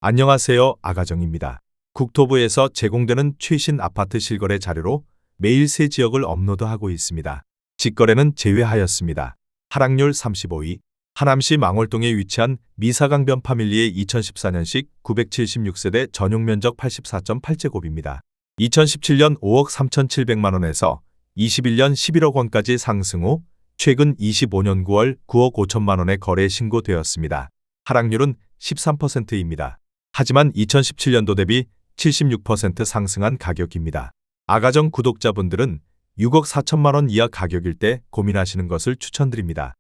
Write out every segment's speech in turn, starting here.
안녕하세요. 아가정입니다. 국토부에서 제공되는 최신 아파트 실거래 자료로 매일 새 지역을 업로드하고 있습니다. 직거래는 제외하였습니다. 하락률 35위. 하남시 망월동에 위치한 미사강변 파밀리의 2014년식 976세대 전용 면적 84.8제곱입니다. 2017년 5억 3,700만 원에서 21년 11억 원까지 상승 후 최근 25년 9월 9억 5천만 원에 거래 신고되었습니다. 하락률은 13%입니다. 하지만 2017년도 대비 76% 상승한 가격입니다. 아가정 구독자분들은 6억 4천만 원 이하 가격일 때 고민하시는 것을 추천드립니다.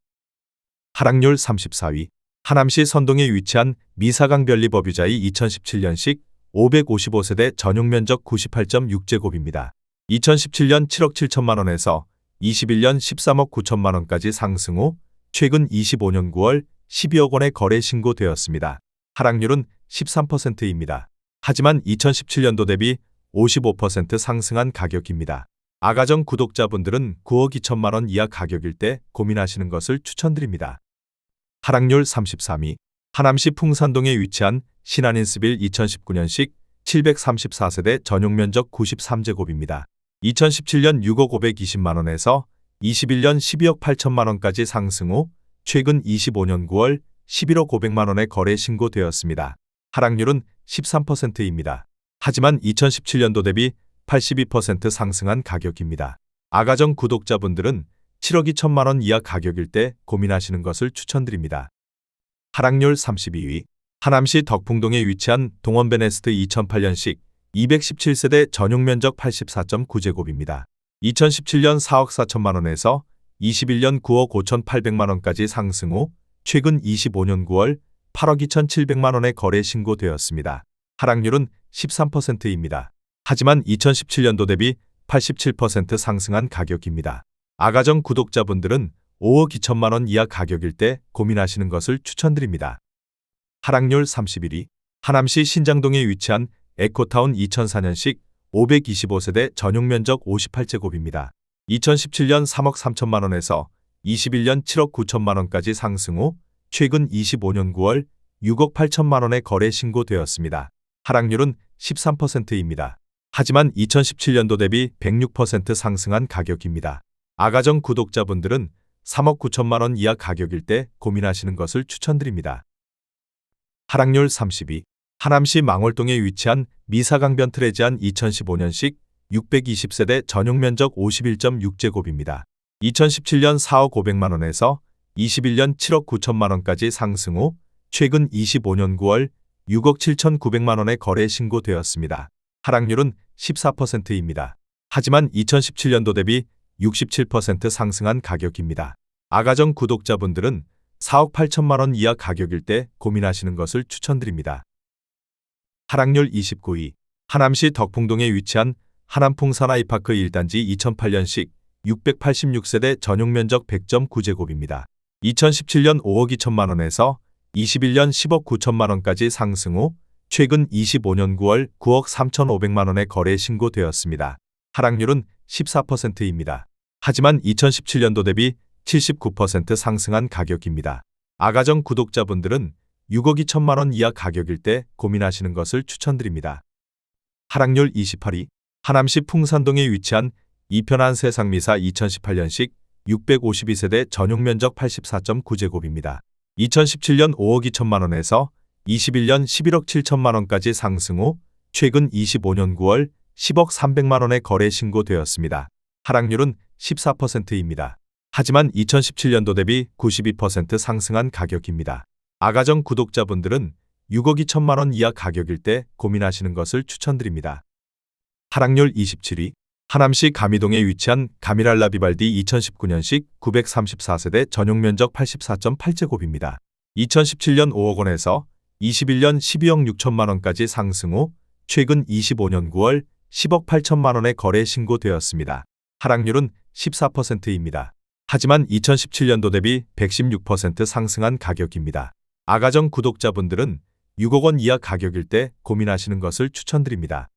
하락률 34위. 하남시 선동에 위치한 미사강 별리법유자의 2017년식 555세대 전용 면적 98.6제곱입니다. 2017년 7억 7천만 원에서 21년 13억 9천만 원까지 상승 후 최근 25년 9월 12억 원에 거래 신고되었습니다. 하락률은 13%입니다. 하지만 2017년도 대비 55% 상승한 가격입니다. 아가정 구독자분들은 9억 2천만 원 이하 가격일 때 고민하시는 것을 추천드립니다. 하락률 33위. 하남시 풍산동에 위치한 신한인스빌 2019년식 734세대 전용 면적 93제곱입니다. 2017년 6억 520만 원에서 21년 12억 8천만 원까지 상승 후 최근 25년 9월 11억 500만 원에 거래 신고되었습니다. 하락률은 13%입니다. 하지만 2017년도 대비 82% 상승한 가격입니다. 아가정 구독자분들은 7억 2천만 원 이하 가격일 때 고민하시는 것을 추천드립니다. 하락률 32위. 하남시 덕풍동에 위치한 동원베네스트 2008년식 217세대 전용 면적 84.9제곱입니다. 2017년 4억 4천만 원에서 21년 9억 5,800만 원까지 상승 후 최근 25년 9월 8억 2,700만 원에 거래 신고되었습니다. 하락률은 13%입니다. 하지만 2017년도 대비 87% 상승한 가격입니다. 아가정 구독자분들은 5억 2천만 원 이하 가격일 때 고민하시는 것을 추천드립니다. 하락률 31위. 하남시 신장동에 위치한 에코타운 2004년식 525세대 전용 면적 58제곱입니다. 2017년 3억 3천만 원에서 21년 7억 9천만 원까지 상승 후 최근 25년 9월 6억 8천만 원에 거래 신고되었습니다. 하락률은 13%입니다. 하지만 2017년도 대비 106% 상승한 가격입니다. 아가정 구독자분들은 3억 9천만 원 이하 가격일 때 고민하시는 것을 추천드립니다. 하락률 30위. 하남시 망월동에 위치한 미사강변 트레지안 2015년식 620세대 전용 면적 51.6제곱입니다. 2017년 4억 500만 원에서 21년 7억 9천만 원까지 상승 후 최근 25년 9월 6억 7,900만 원에 거래 신고되었습니다. 하락률은 14%입니다. 하지만 2017년도 대비 67% 상승한 가격입니다. 아가정 구독자분들은 4억 8천만 원 이하 가격일 때 고민하시는 것을 추천드립니다. 하락률 29위. 하남시 덕풍동에 위치한 하남풍 사나이파크 1단지 2008년식 686세대 전용 면적 100.9제곱입니다. 2017년 5억 2천만 원에서 21년 10억 9천만 원까지 상승 후 최근 25년 9월 9억 3,500만 원에 거래 신고되었습니다. 하락률은 14%입니다. 하지만 2017년도 대비 79% 상승한 가격입니다. 아가정 구독자분들은 6억 2천만 원 이하 가격일 때 고민하시는 것을 추천드립니다. 하락률 28위. 하남시 풍산동에 위치한 이편한 세상미사 2018년식 652세대 전용 면적 84.9제곱입니다. 2017년 5억 2천만 원에서 21년 11억 7천만 원까지 상승 후 최근 25년 9월 10억 300만 원에 거래 신고되었습니다. 하락률은 14%입니다. 하지만 2017년도 대비 92% 상승한 가격입니다. 아가정 구독자분들은 6억 2천만 원 이하 가격일 때 고민하시는 것을 추천드립니다. 하락률 27위. 하남시 가미동에 위치한 가미랄라 비발디 2019년식 934세대 전용 면적 84.8제곱입니다. 2017년 5억 원에서 21년 12억 6천만 원까지 상승 후 최근 25년 9월 10억 8천만 원에 거래 신고되었습니다. 하락률은 14%입니다. 하지만 2017년도 대비 116% 상승한 가격입니다. 아가정 구독자분들은 6억 원 이하 가격일 때 고민하시는 것을 추천드립니다.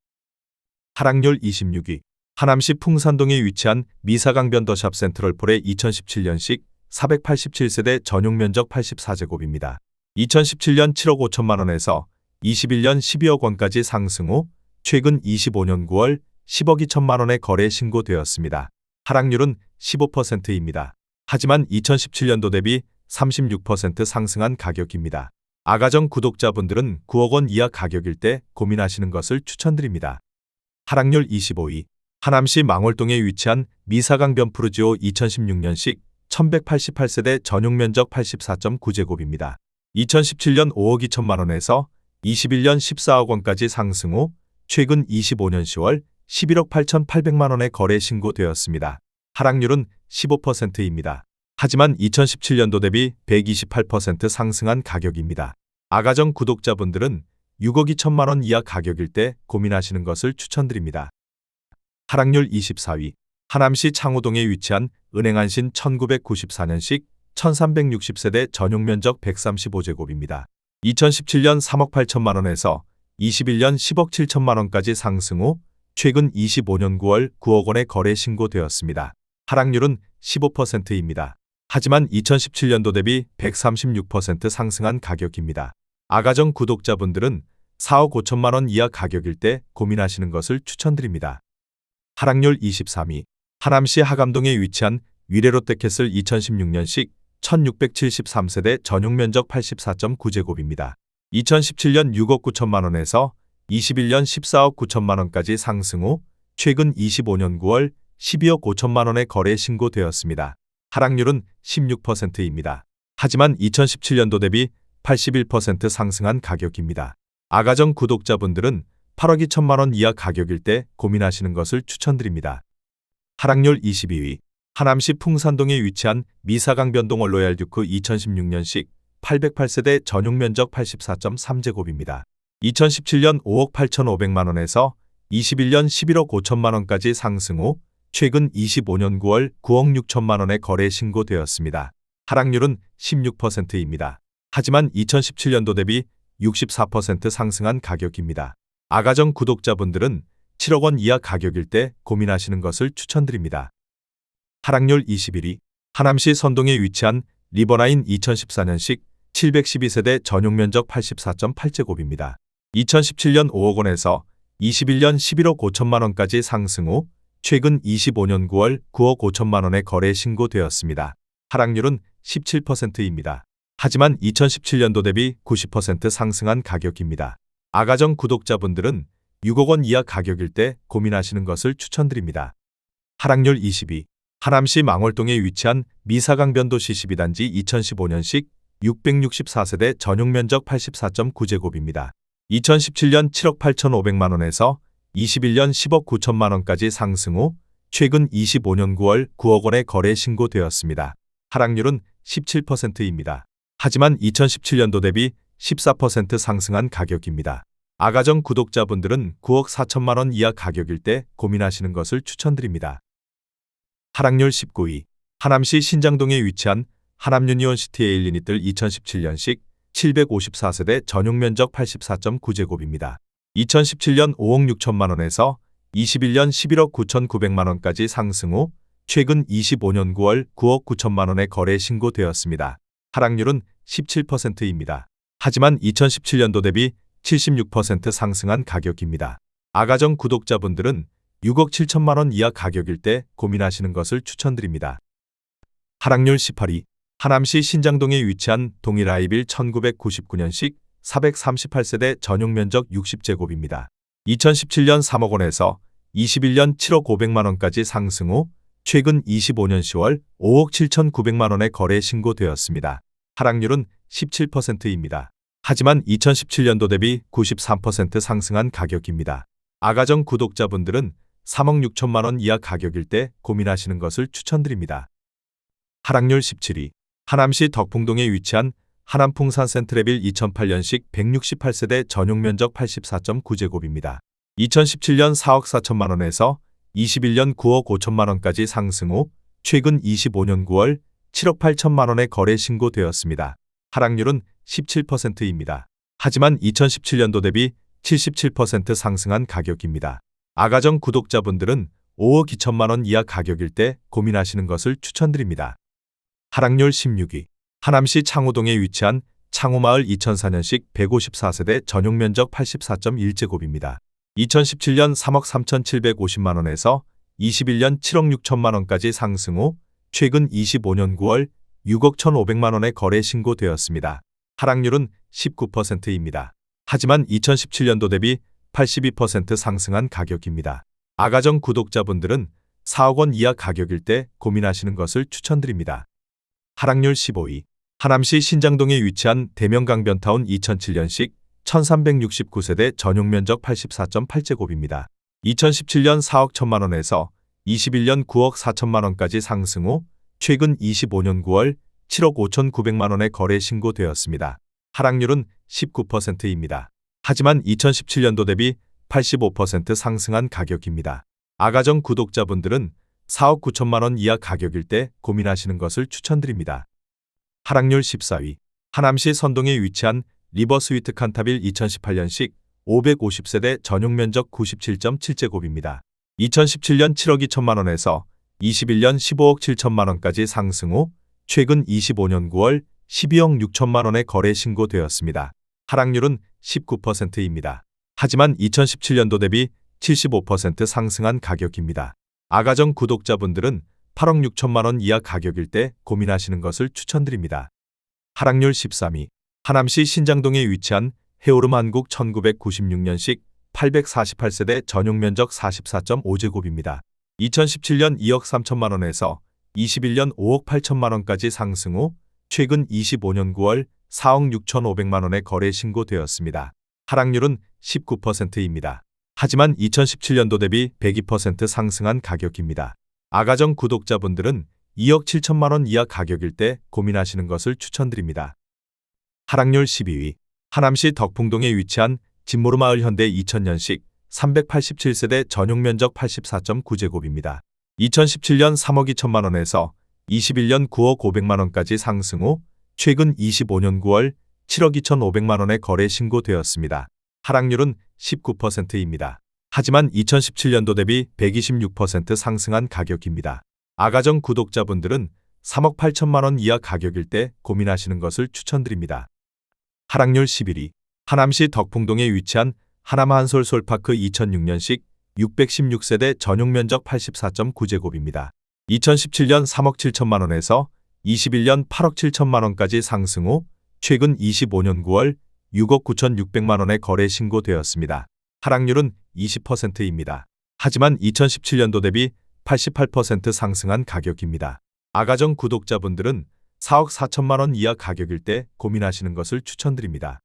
하락률 26위. 하남시 풍산동에 위치한 미사강변 더샵 센트럴폴의 2017년식 487세대 전용 면적 84제곱입니다. 2017년 7억 5천만 원에서 21년 12억 원까지 상승 후 최근 25년 9월 10억 2천만 원의 거래 신고되었습니다. 하락률은 15%입니다. 하지만 2017년도 대비 36% 상승한 가격입니다. 아가정 구독자분들은 9억 원 이하 가격일 때 고민하시는 것을 추천드립니다. 하락률 25위. 하남시 망월동에 위치한 미사강 변푸르지오 2016년식 1188세대 전용 면적 84.9제곱입니다. 2017년 5억 2천만 원에서 21년 14억 원까지 상승 후 최근 25년 10월 11억 8,800만 원의 거래 신고되었습니다. 하락률은 15%입니다. 하지만 2017년도 대비 128% 상승한 가격입니다. 아가정 구독자분들은 6억 2천만 원 이하 가격일 때 고민하시는 것을 추천드립니다. 하락률 24위. 하남시 창호동에 위치한 은행안신 1994년식 1360세대 전용 면적 135제곱입니다. 2017년 3억 8천만 원에서 21년 10억 7천만 원까지 상승 후 최근 25년 9월 9억 원의 거래 신고되었습니다. 하락률은 15%입니다. 하지만 2017년도 대비 136% 상승한 가격입니다. 아가정 구독자분들은 4억 5천만 원 이하 가격일 때 고민하시는 것을 추천드립니다. 하락률 23위. 하남시 하감동에 위치한 위례롯데캐슬 2016년식 1673세대 전용 면적 84.9제곱입니다. 2017년 6억 9천만 원에서 21년 14억 9천만 원까지 상승 후 최근 25년 9월 12억 5천만 원의 거래 신고되었습니다. 하락률은 16%입니다. 하지만 2017년도 대비 81% 상승한 가격입니다. 아가정 구독자분들은 8억 2천만 원 이하 가격일 때 고민하시는 것을 추천드립니다. 하락률 22위. 하남시 풍산동에 위치한 미사강 변동원 로얄듀크 2016년식 808세대 전용 면적 84.3제곱입니다. 2017년 5억 8,500만 원에서 21년 11억 5천만 원까지 상승 후 최근 25년 9월 9억 6천만 원의 거래 신고되었습니다. 하락률은 16%입니다. 하지만 2017년도 대비 64% 상승한 가격입니다. 아가정 구독자분들은 7억 원 이하 가격일 때 고민하시는 것을 추천드립니다. 하락률 21위. 하남시 선동에 위치한 리버라인 2014년식 712세대 전용 면적 84.8제곱입니다. 2017년 5억 원에서 21년 11억 5천만 원까지 상승 후 최근 25년 9월 9억 5천만 원의 거래 신고되었습니다. 하락률은 17%입니다. 하지만 2017년도 대비 90% 상승한 가격입니다. 아가정 구독자분들은 6억 원 이하 가격일 때 고민하시는 것을 추천드립니다. 하락률 22. 하남시 망월동에 위치한 미사강 변도시 12단지 2015년식 664세대 전용 면적 84.9제곱입니다. 2017년 7억 8,500만 원에서 21년 10억 9천만 원까지 상승 후 최근 25년 9월 9억 원의 거래 신고되었습니다. 하락률은 17%입니다. 하지만 2017년도 대비 14% 상승한 가격입니다. 아가정 구독자분들은 9억 4천만 원 이하 가격일 때 고민하시는 것을 추천드립니다. 하락률 19위. 하남시 신장동에 위치한 하남유니온시티 에일리니뜰 2017년식 754세대 전용 면적 84.9제곱입니다. 2017년 5억 6천만 원에서 21년 11억 9,900만 원까지 상승 후 최근 25년 9월 9억 9천만 원의 거래 신고되었습니다. 하락률은 17%입니다. 하지만 2017년도 대비 76% 상승한 가격입니다. 아가정 구독자분들은 6억 7천만 원 이하 가격일 때 고민하시는 것을 추천드립니다. 하락률 18위. 하남시 신장동에 위치한 동일아이빌 1999년식 438세대 전용 면적 60제곱입니다. 2017년 3억 원에서 21년 7억 500만 원까지 상승 후 최근 25년 10월 5억 7,900만 원의 거래 신고되었습니다. 하락률은 17%입니다. 하지만 2017년도 대비 93% 상승한 가격입니다. 아가정 구독자분들은 3억 6천만 원 이하 가격일 때 고민하시는 것을 추천드립니다. 하락률 17위. 하남시 덕풍동에 위치한 하남풍산 센트레빌 2008년식 168세대 전용 면적 84.9제곱입니다. 2017년 4억 4천만 원에서 21년 9억 5천만 원까지 상승 후 최근 25년 9월 7억 8천만 원의 거래 신고되었습니다. 하락률은 17%입니다. 하지만 2017년도 대비 77% 상승한 가격입니다. 아가정 구독자분들은 5억 2천만 원 이하 가격일 때 고민하시는 것을 추천드립니다. 하락률 16위. 하남시 창호동에 위치한 창호마을 2004년식 154세대 전용 면적 84.1제곱입니다. 2017년 3억 3,750만 원에서 21년 7억 6천만 원까지 상승 후 최근 25년 9월 6억 1,500만 원에 거래 신고되었습니다. 하락률은 19%입니다. 하지만 2017년도 대비 82% 상승한 가격입니다. 아가정 구독자분들은 4억 원 이하 가격일 때 고민하시는 것을 추천드립니다. 하락률 15위. 하남시 신장동에 위치한 대명강변타운 2007년식 1369세대 전용 면적 84.8제곱입니다. 2017년 4억 1천만 원에서 21년 9억 4천만 원까지 상승 후 최근 25년 9월 7억 5,900만 원에 거래 신고되었습니다. 하락률은 19%입니다. 하지만 2017년도 대비 85% 상승한 가격입니다. 아가정 구독자분들은 4억 9천만 원 이하 가격일 때 고민하시는 것을 추천드립니다. 하락률 14위. 하남시 선동에 위치한 리버스위트 칸타빌 2018년식 550세대 전용 면적 97.7제곱입니다. 2017년 7억 2천만 원에서 21년 15억 7천만 원까지 상승 후 최근 25년 9월 12억 6천만 원에 거래 신고되었습니다. 하락률은 19%입니다. 하지만 2017년도 대비 75% 상승한 가격입니다. 아가정 구독자분들은 8억 6천만 원 이하 가격일 때 고민하시는 것을 추천드립니다. 하락률 13위. 하남시 신장동에 위치한 해오름 한국 1996년식 848세대 전용 면적 44.5제곱입니다. 2017년 2억 3천만 원에서 21년 5억 8천만 원까지 상승 후 최근 25년 9월 4억 6,500만 원에 거래 신고되었습니다. 하락률은 19%입니다. 하지만 2017년도 대비 102% 상승한 가격입니다. 아가정 구독자분들은 2억 7천만 원 이하 가격일 때 고민하시는 것을 추천드립니다. 하락률 12위. 하남시 덕풍동에 위치한 진모르마을 현대 2000년식 387세대 전용 면적 84.9제곱입니다. 2017년 3억 2천만 원에서 21년 9억 500만 원까지 상승 후 최근 25년 9월 7억 2,500만 원에 거래 신고되었습니다. 하락률은 19%입니다. 하지만 2017년도 대비 126% 상승한 가격입니다. 아가정 구독자분들은 3억 8천만 원 이하 가격일 때 고민하시는 것을 추천드립니다. 하락률 11위. 하남시 덕풍동에 위치한 하남한솔 솔파크 2006년식 616세대 전용 면적 84.9제곱입니다. 2017년 3억 7천만 원에서 21년 8억 7천만 원까지 상승 후 최근 25년 9월 6억 9,600만 원에 거래 신고되었습니다. 하락률은 20%입니다. 하지만 2017년도 대비 88% 상승한 가격입니다. 아가정 구독자분들은 4억 4천만 원 이하 가격일 때 고민하시는 것을 추천드립니다.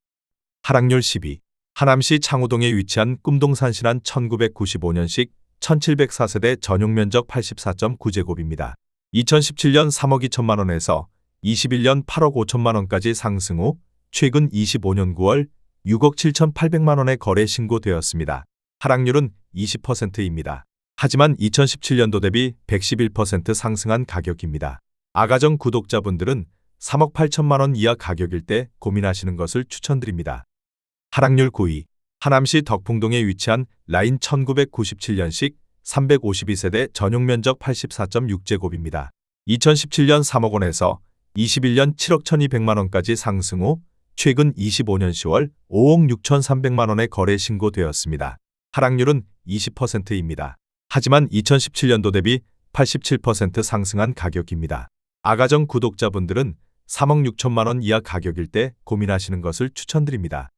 하락률 10위. 하남시 창호동에 위치한 꿈동산실한 1995년식 1704세대 전용 면적 84.9제곱입니다. 2017년 3억 2천만 원에서 21년 8억 5천만 원까지 상승 후 최근 25년 9월 6억 7,800만 원에 거래 신고되었습니다. 하락률은 20%입니다. 하지만 2017년도 대비 111% 상승한 가격입니다. 아가정 구독자분들은 3억 8천만 원 이하 가격일 때 고민하시는 것을 추천드립니다. 하락률 9위. 하남시 덕풍동에 위치한 라인 1997년식 352세대 전용 면적 84.6제곱입니다. 2017년 3억 원에서 21년 7억 1,200만 원까지 상승 후 최근 25년 10월 5억 6,300만 원에 거래 신고되었습니다. 하락률은 20%입니다. 하지만 2017년도 대비 87% 상승한 가격입니다. 아가정 구독자분들은 3억 6천만 원 이하 가격일 때 고민하시는 것을 추천드립니다.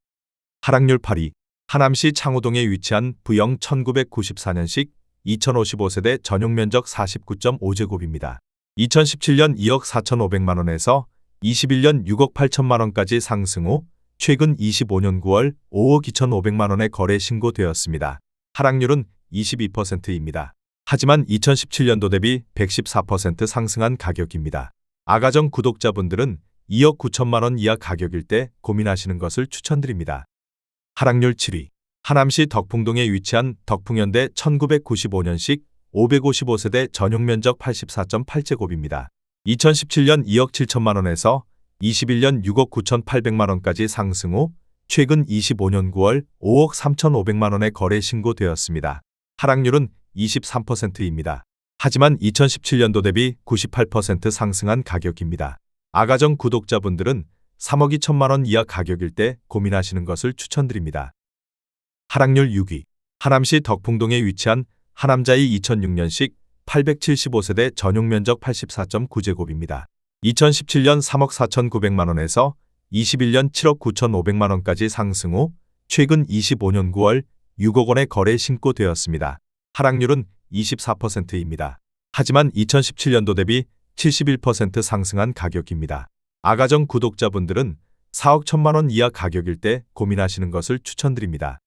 하락률 8위. 하남시 창호동에 위치한 부영 1994년식 2055세대 전용 면적 49.5제곱입니다. 2017년 2억 4,500만 원에서 21년 6억 8천만 원까지 상승 후 최근 25년 9월 5억 2,500만 원에 거래 신고되었습니다. 하락률은 22%입니다. 하지만 2017년도 대비 114% 상승한 가격입니다. 아가정 구독자분들은 2억 9천만 원 이하 가격일 때 고민하시는 것을 추천드립니다. 하락률 7위. 하남시 덕풍동에 위치한 덕풍현대 1995년식 555세대 전용 면적 84.8제곱입니다. 2017년 2억 7천만 원에서 21년 6억 9,800만 원까지 상승 후 최근 25년 9월 5억 3,500만 원에 거래 신고되었습니다. 하락률은 23%입니다. 하지만 2017년도 대비 98% 상승한 가격입니다. 아가정 구독자분들은 3억 2천만 원 이하 가격일 때 고민하시는 것을 추천드립니다. 하락률 6위. 하남시 덕풍동에 위치한 하남자이 2006년식 875세대 전용 면적 84.9제곱입니다. 2017년 3억 4,900만 원에서 21년 7억 9,500만 원까지 상승 후 최근 25년 9월 6억 원의 거래 신고되었습니다. 하락률은 24%입니다. 하지만 2017년도 대비 71% 상승한 가격입니다. 아가정 구독자분들은 4억 1천만 원 이하 가격일 때 고민하시는 것을 추천드립니다.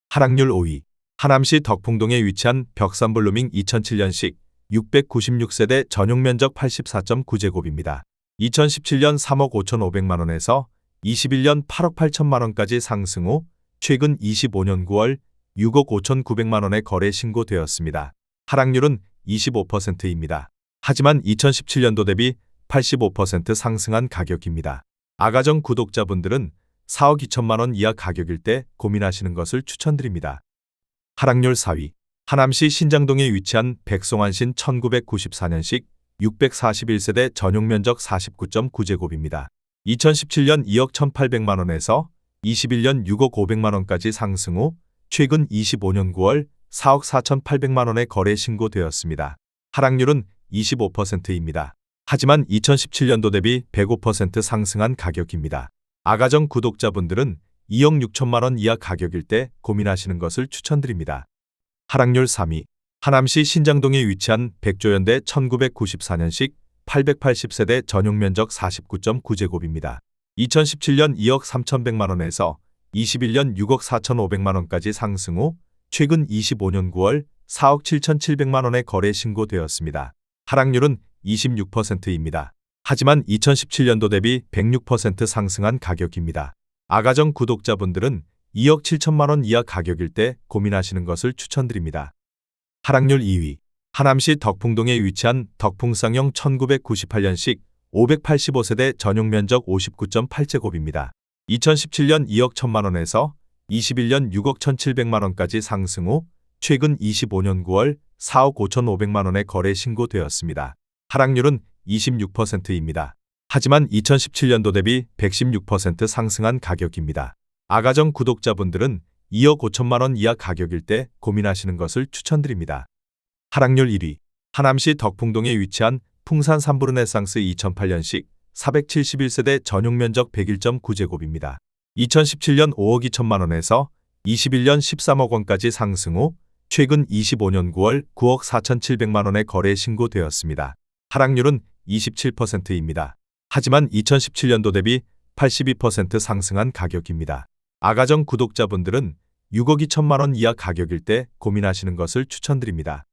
하락률 5위. 하남시 덕풍동에 위치한 벽산블루밍 2007년식 696세대 전용 면적 84.9제곱입니다. 2017년 3억 5,500만 원에서 21년 8억 8천만 원까지 상승 후 최근 25년 9월 6억 5,900만 원의 거래 신고되었습니다. 하락률은 25%입니다. 하지만 2017년도 대비 85% 상승한 가격입니다. 아가정 구독자분들은 4억 2천만 원 이하 가격일 때 고민하시는 것을 추천드립니다. 하락률 4위. 하남시 신장동에 위치한 백송한신 1994년식 641세대 전용 면적 49.9제곱입니다. 2017년 2억 1,800만 원에서 21년 6억 500만 원까지 상승 후 최근 25년 9월 4억 4,800만 원의 거래 신고되었습니다. 하락률은 25%입니다. 하지만 2017년도 대비 105% 상승한 가격입니다. 아가정 구독자분들은 2억 6천만 원 이하 가격일 때 고민하시는 것을 추천드립니다. 하락률 3위. 하남시 신장동에 위치한 백조현대 1994년식 880세대 전용 면적 49.9제곱입니다. 2017년 2억 3,100만 원에서 21년 6억 4,500만 원까지 상승 후 최근 25년 9월 4억 7,700만 원의 거래 신고되었습니다. 하락률은 26%입니다. 하지만 2017년도 대비 106% 상승한 가격입니다. 아가정 구독자분들은 2억 7천만 원 이하 가격일 때 고민하시는 것을 추천드립니다. 하락률 2위. 하남시 덕풍동에 위치한 덕풍쌍용 1998년식 585세대 전용 면적 59.8제곱입니다. 2017년 2억 1천만 원에서 21년 6억 1,700만 원까지 상승 후 최근 25년 9월 4억 5,500만 원의 거래 신고되었습니다. 하락률은 26%입니다. 하지만 2017년도 대비 116% 상승한 가격입니다. 아가정 구독자분들은 2억 5천만 원 이하 가격일 때 고민하시는 것을 추천드립니다. 하락률 1위. 하남시 덕풍동에 위치한 풍산 삼부르네상스 2008년식 471세대 전용 면적 101.9제곱입니다. 2017년 5억 2천만 원에서 21년 13억 원까지 상승 후 최근 25년 9월 9억 4,700만 원의 거래 신고되었습니다. 하락률은 27%입니다. 하지만 2017년도 대비 82% 상승한 가격입니다. 아가정 구독자분들은 6억 2천만 원 이하 가격일 때 고민하시는 것을 추천드립니다.